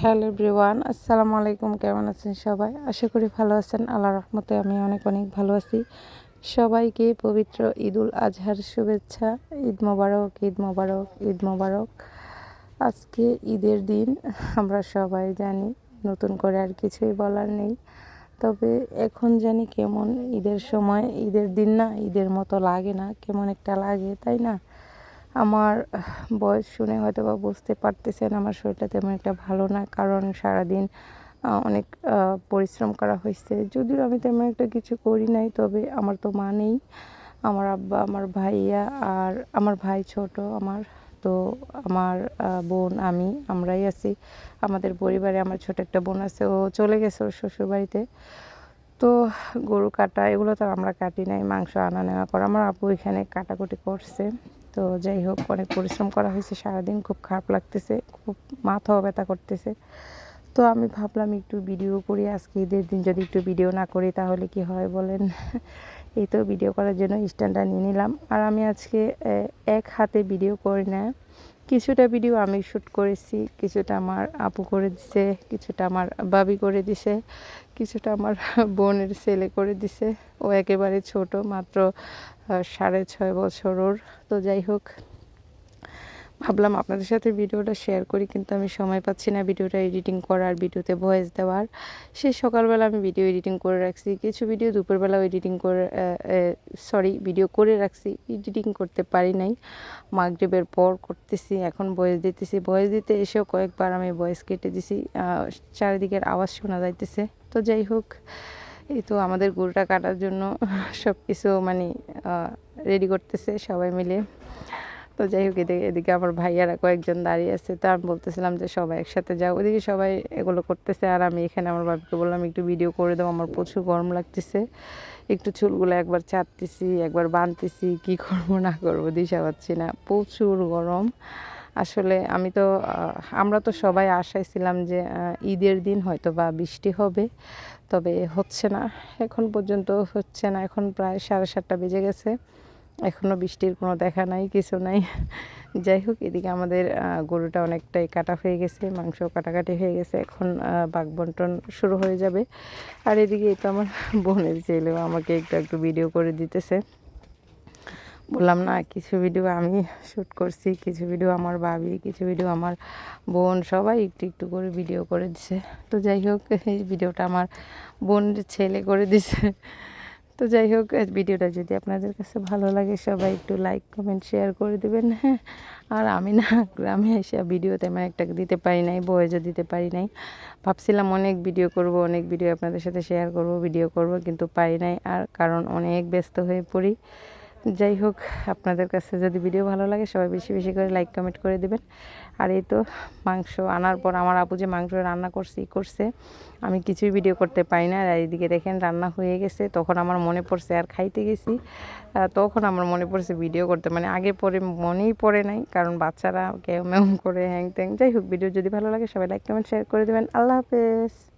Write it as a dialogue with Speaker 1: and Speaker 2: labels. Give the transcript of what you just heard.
Speaker 1: Hello everyone, আসসালামু আলাইকুম। কেমন আছেন সবাই? আশা করি ভালো আছেন। আল্লাহর রহমতে আমি অনেক ভালো আছি। সবাইকে পবিত্র ঈদুল আজহার শুভেচ্ছা। ঈদ মোবারক, ঈদ মোবারক, ঈদ মোবারক। আজকে ঈদের দিন, আমরা সবাই জানি। নতুন করে আর কিছুই বলার নেই। তবে এখন জানি কেমন ঈদের সময়, ঈদের দিন না, ঈদের মতো লাগে না, কেমন একটা লাগে, তাই না? আমার বয়স শুনে হয়তো বা বুঝতে পারতেছেন আমার শরীরটা তেমন একটা ভালো না, কারণ সারাদিন অনেক পরিশ্রম করা হয়েছে। যদিও আমি তেমন একটা কিছু করি নাই, তবে আমার তো মা নেই, আমার আব্বা, আমার ভাইয়া আর আমার ভাই ছোট আমার। তো আমার বোন, আমরাই আছি আমাদের পরিবারে। আমার ছোট একটা বোন আছে, ও চলে গেছে ওর শ্বশুরবাড়িতে। তো গরু কাটা এগুলো তো আমরা কাটি নাই, মাংস আনা নেওয়া করা আমার আপু এখানে কাটাকুটি করছে। তো যাই হোক, অনেক পরিশ্রম করা হয়েছে সারাদিন, খুব খারাপ লাগতেছে, খুব মাথাও ব্যথা করতেছে। তো আমি ভাবলাম একটু ভিডিও করি আজকে ঈদের দিন, যদি একটু ভিডিও না করি তাহলে কি হয় বলেন। এই তো ভিডিও করার জন্য স্ট্যান্ডটা নিয়ে নিলাম। আর আমি আজকে এক হাতে ভিডিও করি না, কিছুটা ভিডিও আমি শ্যুট করেছি, কিছুটা আমার আপু করে দিছে, কিছুটা আমার বাবি করে দিছে, কিছুটা আমার বোনের ছেলে করে দিছে। ও একেবারে ছোট, মাত্র 6.5 বছর ওর। তো যাই হোক, ভাবলাম আপনাদের সাথে ভিডিওটা শেয়ার করি, কিন্তু আমি সময় পাচ্ছি না ভিডিওটা এডিটিং করার, ভিডিওতে ভয়েস দেওয়ার। সেই সকালবেলা আমি ভিডিও এডিটিং করে রাখছি, কিছু ভিডিও দুপুরবেলাও এডিটিং করে ভিডিও করে রাখছি, এডিটিং করতে পারি নাই। মাগরিবের পর করতেছি, এখন ভয়েস দিতেছি। ভয়েস দিতে এসেও কয়েকবার আমি ভয়েস কেটে দিছি, চারিদিকের আওয়াজ শোনা যাইতেছে। তো যাই হোক, এই তো আমাদের গরুটা কাটার জন্য সব কিছু মানে রেডি করতেছে সবাই মিলে। তো যাই হোক, এদিকে আমার ভাইয়ারা কয়েকজন দাঁড়িয়ে আছে। তো আমি বলতেছিলাম যে সবাই একসাথে যাও, ওইদিকে সবাই এগুলো করতেছে, আর আমি এখানে আমার বাবাকে বললাম একটু ভিডিও করে দাও, আমার প্রচুর গরম লাগতেছে। একটু চুলগুলো একবার ছাড়তেছি, একবার বাঁধতেছি, কি করব না করব দিশা পাচ্ছি না, প্রচুর গরম। আসলে আমরা তো সবাই আশায় ছিলাম যে ঈদের দিন হয়তো বা বৃষ্টি হবে, তবে হচ্ছে না, এখন পর্যন্ত হচ্ছে না। এখন প্রায় 7:30 বেজে গেছে, এখনও বৃষ্টির কোনো দেখা নাই, কিছু নাই। যাই হোক, এদিকে আমাদের গরুটা অনেকটাই কাটা হয়ে গেছে, মাংস কাটাকাটি হয়ে গেছে, এখন ভাগ বন্টন শুরু হয়ে যাবে। আর এদিকে তো আমার বোনের ছেলেও আমাকে একটু একটু ভিডিও করে দিতেছে। বললাম না, কিছু ভিডিও আমি শ্যুট করছি, কিছু ভিডিও আমার ভাবি, কিছু ভিডিও আমার বোন, সবাই একটু একটু করে ভিডিও করে দিছে। তো যাই হোক, এই ভিডিওটা আমার বোনের ছেলে করে দিছে। তো যাই হোক, ভিডিওটা যদি আপনাদের কাছে ভালো লাগে সবাই একটু লাইক, কমেন্ট, শেয়ার করে দেবেন, হ্যাঁ। আর আমি না গ্রামে এসে ভিডিও তেমন একটা দিতে পারি নাই, ভয়েসও দিতে পারি নাই। ভাবছিলাম অনেক ভিডিও করব, অনেক ভিডিও আপনাদের সাথে শেয়ার করব, ভিডিও করব, কিন্তু পারি নাই, আর কারণ অনেক ব্যস্ত হয়ে পড়ি। যাই হোক, আপনাদের কাছে যদি ভিডিও ভালো লাগে সবাই বেশি বেশি করে লাইক, কমেন্ট করে দেবেন। আর এই তো মাংস আনার পর আমার আপু যে মাংস রান্না করছে, আমি কিছুই ভিডিও করতে পারি না। আর এইদিকে দেখেন রান্না হয়ে গেছে, তখন আমার মনে পড়ছে, আর খাইতে গেছি তখন আমার মনে পড়ছে ভিডিও করতে, মানে আগে পরে মনেই পড়ে নাই, কারণ বাচ্চারা কেউ মেউ করে হ্যাং ত্যাং। যাই হোক, ভিডিও যদি ভালো লাগে সবাই লাইক, কমেন্ট, শেয়ার করে দেবেন। আল্লাহ হাফেজ।